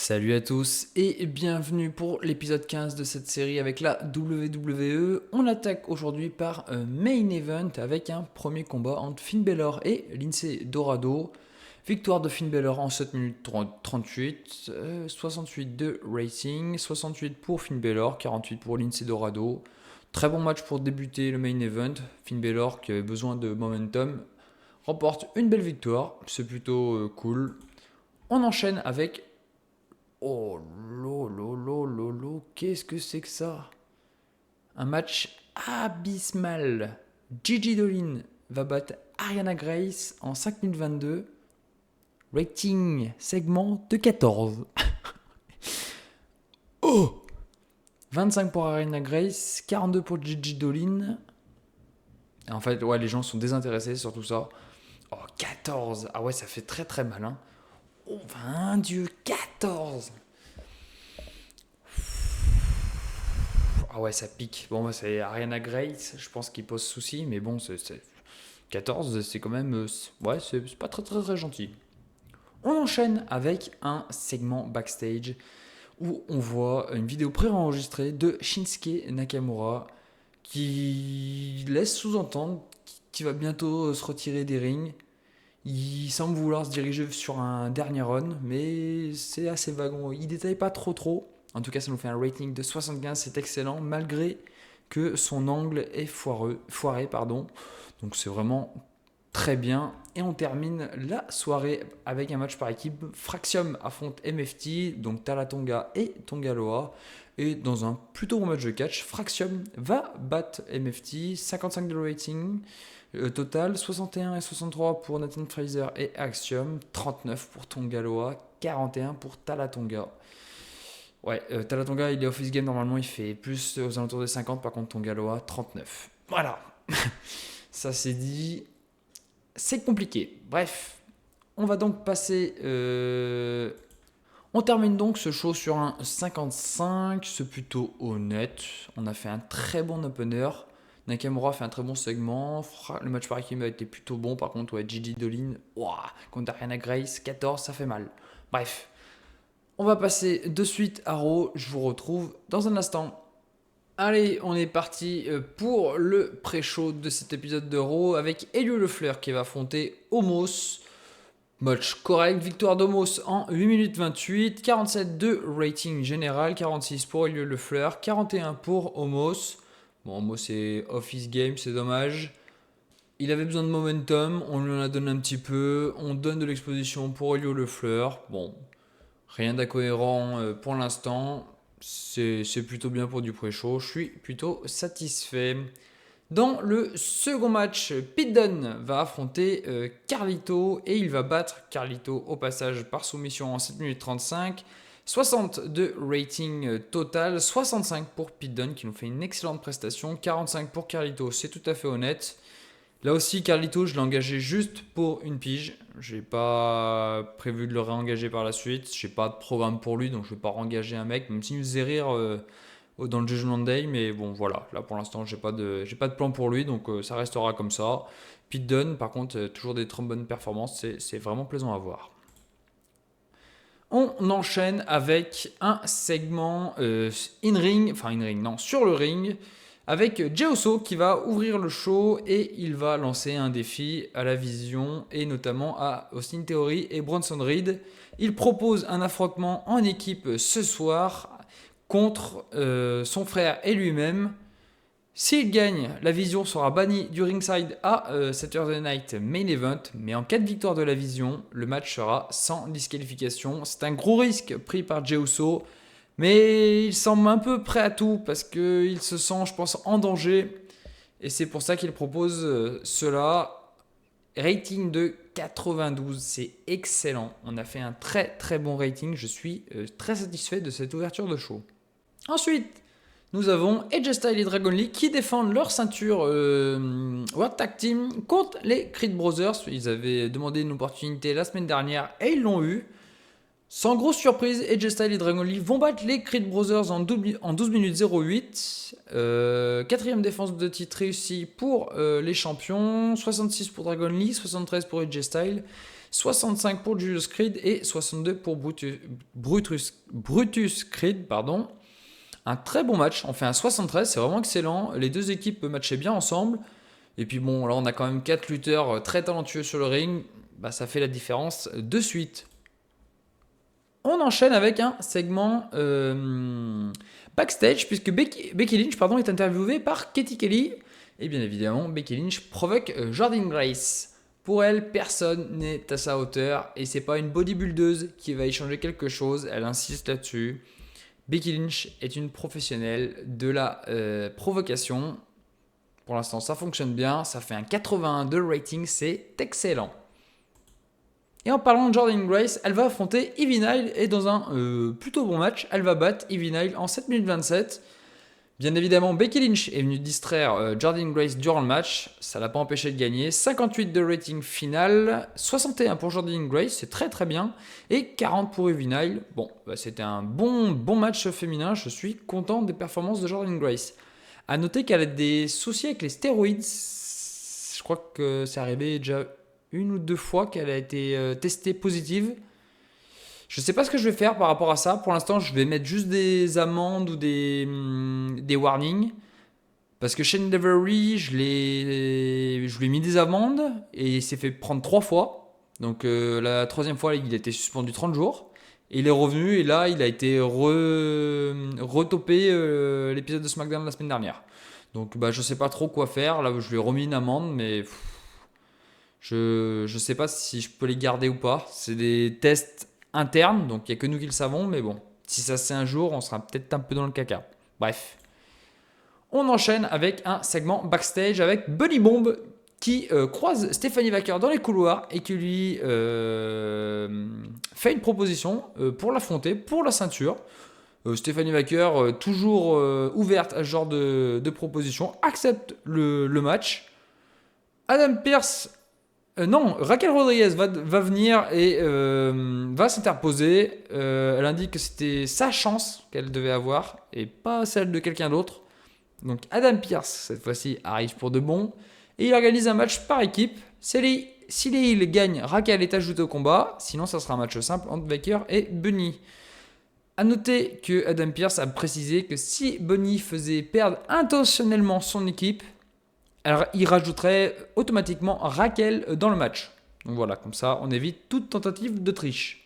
Salut à tous et bienvenue pour l'épisode 15 de cette série avec la WWE. On attaque aujourd'hui par un main event avec un premier combat entre Finn Balor et Lince Dorado. Victoire de Finn Balor en 7 minutes 38, 68 de rating, 68 pour Finn Balor, 48 pour Lince Dorado. Très bon match pour débuter le main event. Finn Balor qui avait besoin de momentum remporte une belle victoire, c'est plutôt cool. On enchaîne avec oh lolo, qu'est-ce que c'est que ça? Un match abysmal. Gigi Dolin va battre Ariana Grace en 5 minutes 22. Rating segment de 14. Oh 25 pour Ariana Grace, 42 pour Gigi Dolin. En fait, ouais, les gens sont désintéressés sur tout ça. Oh, 14. Ah ouais, ça fait très très mal. Hein. Oh, 20 Dieu, 14. Ah ouais, ça pique. Bon, c'est Ariana Grace, je pense qu'il pose souci, mais bon, 14, c'est quand même. Ouais, c'est pas très, très, très gentil. On enchaîne avec un segment backstage où on voit une vidéo pré-enregistrée de Shinsuke Nakamura qui laisse sous-entendre qu'il va bientôt se retirer des rings. Il semble vouloir se diriger sur un dernier run, mais c'est assez vague. Il détaille pas trop. En tout cas, ça nous fait un rating de 75, c'est excellent, malgré que son angle est foiré. Donc c'est vraiment très bien. Et on termine la soirée avec un match par équipe. Fraxium affronte MFT, donc Talatonga et Tongaloa. Et dans un plutôt bon match de catch, Fraxium va battre MFT, 55 de rating. Total, 61 et 63 pour Nathan Fraser et Axiom, 39 pour Tongaloa, 41 pour Talatonga. Ouais, Talatonga, il est office game, normalement, il fait plus aux alentours des 50, par contre Tongaloa, 39. Voilà, ça c'est dit, c'est compliqué. Bref, on va donc passer... On termine donc ce show sur un 55, c'est plutôt honnête. On a fait un très bon opener. Nakamura fait un très bon segment. Le match par équipe a été plutôt bon. Par contre, ouais, Gigi Dolin, contre Ariana Grace, 14, ça fait mal. Bref, on va passer de suite à Raw. Je vous retrouve dans un instant. Allez, on est parti pour le pré-show de cet épisode de Raw avec Elio Lefleur qui va affronter Omos. Match correct, victoire d'Omos en 8 minutes 28, 47 de rating général, 46 pour Elio Lefleur, 41 pour Omos. Bon, Omos c'est office game, c'est dommage. Il avait besoin de momentum, on lui en a donné un petit peu, on donne de l'exposition pour Elio Lefleur. Bon, rien d'incohérent pour l'instant, c'est plutôt bien pour du pré-show, je suis plutôt satisfait. Dans le second match, Pete Dunne va affronter Carlito et il va battre Carlito au passage par soumission en 7 minutes 35. 60 de rating total, 65 pour Pete Dunne qui nous fait une excellente prestation, 45 pour Carlito, c'est tout à fait honnête. Là aussi, Carlito, je l'ai engagé juste pour une pige. J'ai pas prévu de le réengager par la suite. J'ai pas de programme pour lui, donc je vais pas rengager un mec, même s'il me faisait rire dans le Judgment Day, mais bon voilà, là pour l'instant j'ai pas de plan pour lui, donc ça restera comme ça. Pete Dunne par contre toujours des très bonnes performances, c'est vraiment plaisant à voir. On enchaîne avec un segment sur le ring, avec Jey Uso qui va ouvrir le show et il va lancer un défi à la Vision et notamment à Austin Theory et Bronson Reed. Il propose un affrontement en équipe ce soir contre son frère et lui-même. S'il gagne, la Vision sera bannie du ringside à Saturday Night Main Event, mais en cas de victoire de la Vision, le match sera sans disqualification. C'est un gros risque pris par Jey Uso, mais il semble un peu prêt à tout parce qu'il se sent, je pense, en danger. Et c'est pour ça qu'il propose cela. Rating de 92, c'est excellent. On a fait un très très bon rating. Je suis très satisfait de cette ouverture de show. Ensuite, nous avons AJ Styles et Dragon Lee qui défendent leur ceinture World Tag Team contre les Creed Brothers. Ils avaient demandé une opportunité la semaine dernière et ils l'ont eu. Sans grosse surprise, AJ Styles et Dragon Lee vont battre les Creed Brothers en 12 minutes 08. Quatrième défense de titre réussie pour les champions. 66 pour Dragon Lee, 73 pour AJ Styles. 65 pour Julius Creed et 62 pour Brutus Creed. Pardon. Un très bon match. On fait un 73, c'est vraiment excellent. Les deux équipes matchaient bien ensemble. Et puis bon, là on a quand même 4 lutteurs très talentueux sur le ring. Bah, ça fait la différence de suite. On enchaîne avec un segment backstage, puisque Becky Lynch est interviewée par Katie Kelly. Et bien évidemment, Becky Lynch provoque Jordynne Grace. Pour elle, personne n'est à sa hauteur. Et c'est pas une bodybuildeuse qui va échanger quelque chose. Elle insiste là-dessus. Becky Lynch est une professionnelle de la provocation. Pour l'instant, ça fonctionne bien. Ça fait un 81 de rating. C'est excellent. Et en parlant de Jordynne Grace, elle va affronter Ivy Nile et dans un plutôt bon match, elle va battre Ivy Nile en 7 minutes 27. Bien évidemment, Becky Lynch est venue distraire Jordynne Grace durant le match. Ça ne l'a pas empêché de gagner. 58 de rating final, 61 pour Jordynne Grace, c'est très très bien. Et 40 pour Ivy Nile. Bon, bah, c'était un bon match féminin. Je suis content des performances de Jordynne Grace. A noter qu'elle a des soucis avec les stéroïdes. Je crois que c'est arrivé déjà une ou deux fois qu'elle a été testée positive. Je ne sais pas ce que je vais faire par rapport à ça. Pour l'instant, je vais mettre juste des amendes ou des warnings. Parce que Shane Devery, je lui ai mis des amendes et il s'est fait prendre 3 fois. Donc la troisième fois, il a été suspendu 30 jours. Et il est revenu et là, il a été retopé l'épisode de SmackDown la semaine dernière. Donc bah, je ne sais pas trop quoi faire. Là, je lui ai remis une amende, mais je ne sais pas si je peux les garder ou pas. C'est des tests internes, donc il n'y a que nous qui le savons. Mais bon, si ça c'est un jour, on sera peut-être un peu dans le caca. Bref. On enchaîne avec un segment backstage avec Bunny Bomb qui croise Stephanie Vaquer dans les couloirs et qui lui fait une proposition pour l'affronter, pour la ceinture. Stephanie Vaquer, toujours ouverte à ce genre de proposition, accepte le match. Adam Pearce, Raquel Rodriguez va venir et va s'interposer. Elle indique que c'était sa chance qu'elle devait avoir et pas celle de quelqu'un d'autre. Donc Adam Pearce, cette fois-ci, arrive pour de bon. Et il organise un match par équipe. Si les Heels gagnent, Raquel est ajoutée au combat. Sinon, ça sera un match simple entre Vaquer et Bunny. A noter que Adam Pearce a précisé que si Bunny faisait perdre intentionnellement son équipe, alors il rajouterait automatiquement Raquel dans le match. Donc voilà, comme ça, on évite toute tentative de triche.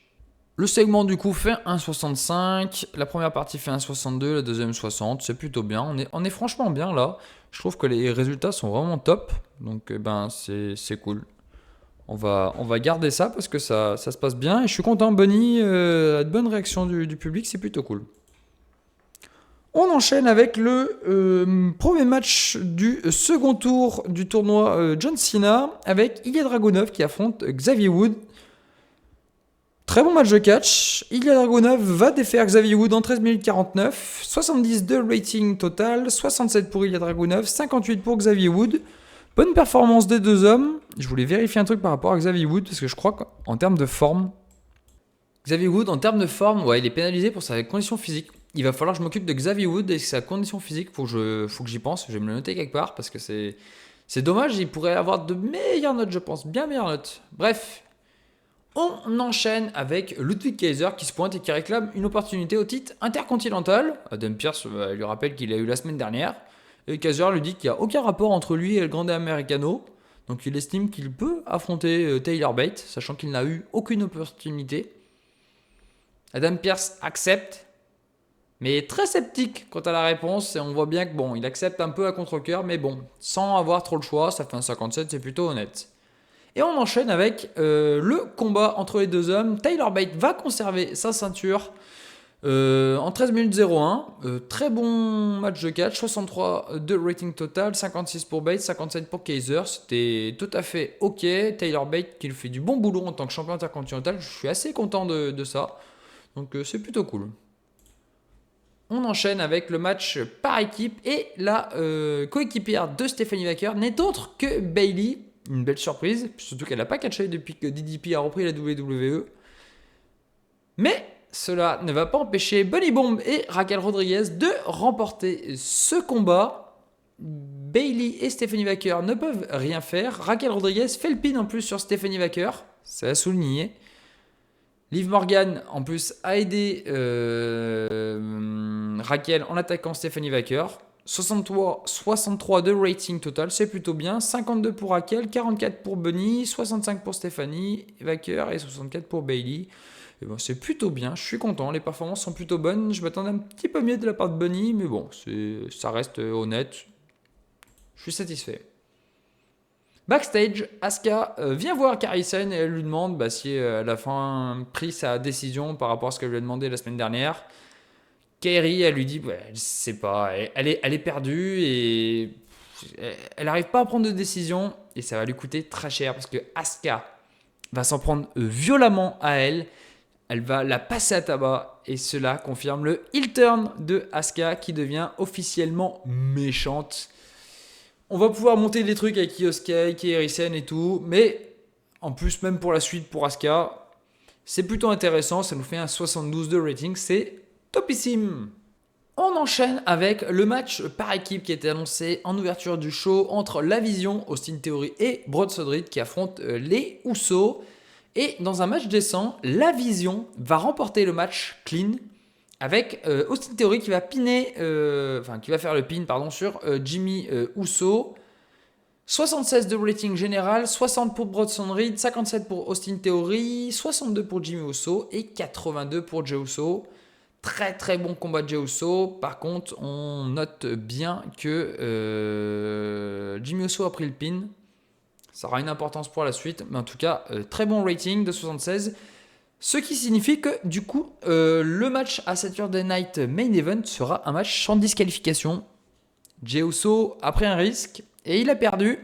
Le segment du coup fait 1,65, la première partie fait 1,62, la deuxième 60, c'est plutôt bien, on est franchement bien là, je trouve que les résultats sont vraiment top, donc c'est cool. On va garder ça parce que ça se passe bien et je suis content, Bunny a de bonnes réactions du public, c'est plutôt cool. On enchaîne avec le premier match du second tour du tournoi John Cena avec Ilya Dragunov qui affronte Xavier Wood. Très bon match de catch. Ilya Dragunov va défaire Xavier Wood en 13 minutes 49. 72 rating total. 67 pour Ilya Dragunov. 58 pour Xavier Wood. Bonne performance des deux hommes. Je voulais vérifier un truc par rapport à Xavier Wood parce que je crois qu'en termes de forme, Xavier Wood, en termes de forme, ouais, il est pénalisé pour sa condition physique. Il va falloir que je m'occupe de Xavier Wood et sa condition physique. Faut que j'y pense. Je vais me le noter quelque part parce que c'est dommage. Il pourrait avoir de meilleures notes, je pense. Bien meilleures notes. Bref. On enchaîne avec Ludwig Kaiser qui se pointe et qui réclame une opportunité au titre intercontinental. Adam Pearce lui rappelle qu'il a eu la semaine dernière. Et Kaiser lui dit qu'il n'y a aucun rapport entre lui et le Grande Americano. Donc il estime qu'il peut affronter Tyler Bate, sachant qu'il n'a eu aucune opportunité. Adam Pearce accepte, mais est très sceptique quant à la réponse. Et on voit bien que il accepte un peu à contre-cœur, mais bon, sans avoir trop le choix, ça fait un 57, c'est plutôt honnête. Et on enchaîne avec le combat entre les deux hommes. Tyler Bate va conserver sa ceinture en 13 minutes 01. Très bon match de catch. 63 de rating total. 56 pour Bate, 57 pour Kaiser. C'était tout à fait ok. Tyler Bate qui fait du bon boulot en tant que champion intercontinental. Je suis assez content de ça. Donc c'est plutôt cool. On enchaîne avec le match par équipe. Et la coéquipière de Stephanie Vaquer n'est autre que Bayley. Une belle surprise, surtout qu'elle n'a pas catché depuis que DDP a repris la WWE. Mais cela ne va pas empêcher Bunny Bomb et Raquel Rodriguez de remporter ce combat. Bailey et Stephanie Wacker ne peuvent rien faire. Raquel Rodriguez fait le pin en plus sur Stephanie Wacker. Ça a souligné. Liv Morgan, en plus, a aidé Raquel en attaquant Stephanie Wacker. 63 de rating total, c'est plutôt bien. 52 pour Raquel, 44 pour Bunny, 65 pour Stephanie Wacker et 64 pour Bailey. Et bon, c'est plutôt bien, je suis content, les performances sont plutôt bonnes. Je m'attendais un petit peu mieux de la part de Bunny, mais bon, ça reste honnête. Je suis satisfait. Backstage, Asuka vient voir Kairi Sane et elle lui demande si elle a enfin pris sa décision par rapport à ce qu'elle lui a demandé la semaine dernière. Kairi, elle lui dit, elle ne sait pas, elle est perdue et elle n'arrive pas à prendre de décision et ça va lui coûter très cher parce que Asuka va s'en prendre violemment à elle. Elle va la passer à tabac et cela confirme le heel turn de Asuka qui devient officiellement méchante. On va pouvoir monter des trucs avec Io Sky, Kairi Sane et tout, mais en plus même pour la suite pour Asuka, c'est plutôt intéressant, ça nous fait un 72 de rating, c'est topissime. On enchaîne avec le match par équipe qui a été annoncé en ouverture du show entre La Vision, Austin Theory et Brodus Reed qui affrontent les Usos. Et dans un match décent, La Vision va remporter le match clean avec Austin Theory qui va qui va faire le pin sur Jimmy Uso. 76 de rating général, 60 pour Brodus Reed, 57 pour Austin Theory, 62 pour Jimmy Uso et 82 pour Jey Uso. Très très bon combat de Jey Uso. Par contre, on note bien que Jimmy Uso a pris le pin. Ça aura une importance pour la suite. Mais en tout cas, très bon rating de 76. Ce qui signifie que du coup, le match à Saturday Night Main Event sera un match sans disqualification. Jey Uso a pris un risque et il a perdu.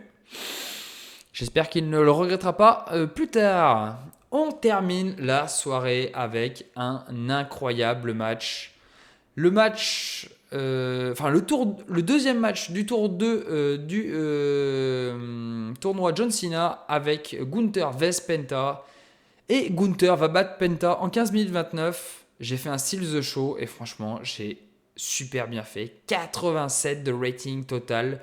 J'espère qu'il ne le regrettera pas plus tard. On termine la soirée avec un incroyable match. Le deuxième match du tour 2 du tournoi John Cena avec Gunther vs Penta. Et Gunther va battre Penta en 15 minutes 29. J'ai fait un Steal the Show et franchement, j'ai super bien fait. 87 de rating total.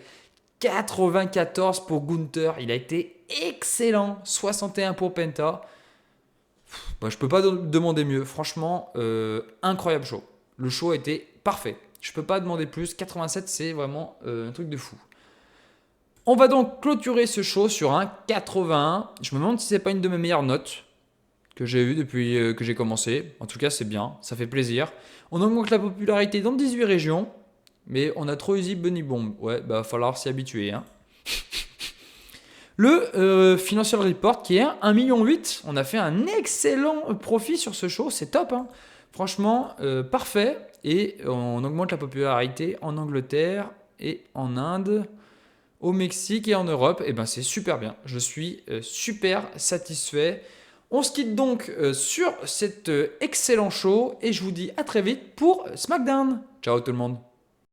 94 pour Gunther. Il a été excellent. 61 pour Penta. Je ne peux pas demander mieux. Franchement, incroyable show. Le show a été parfait. Je ne peux pas demander plus. 87, c'est vraiment un truc de fou. On va donc clôturer ce show sur un 81. Je me demande si ce n'est pas une de mes meilleures notes que j'ai eues depuis que j'ai commencé. En tout cas, c'est bien. Ça fait plaisir. On augmente la popularité dans 18 régions. Mais on a trop usé Bunny Bomb. Ouais, va falloir s'y habituer. Hein. Le Financial Report qui est 1,8 million. On a fait un excellent profit sur ce show. C'est top. Hein. Franchement, parfait. Et on augmente la popularité en Angleterre et en Inde, au Mexique et en Europe. Et ben c'est super bien. Je suis super satisfait. On se quitte donc sur cet excellent show. Et je vous dis à très vite pour SmackDown. Ciao tout le monde.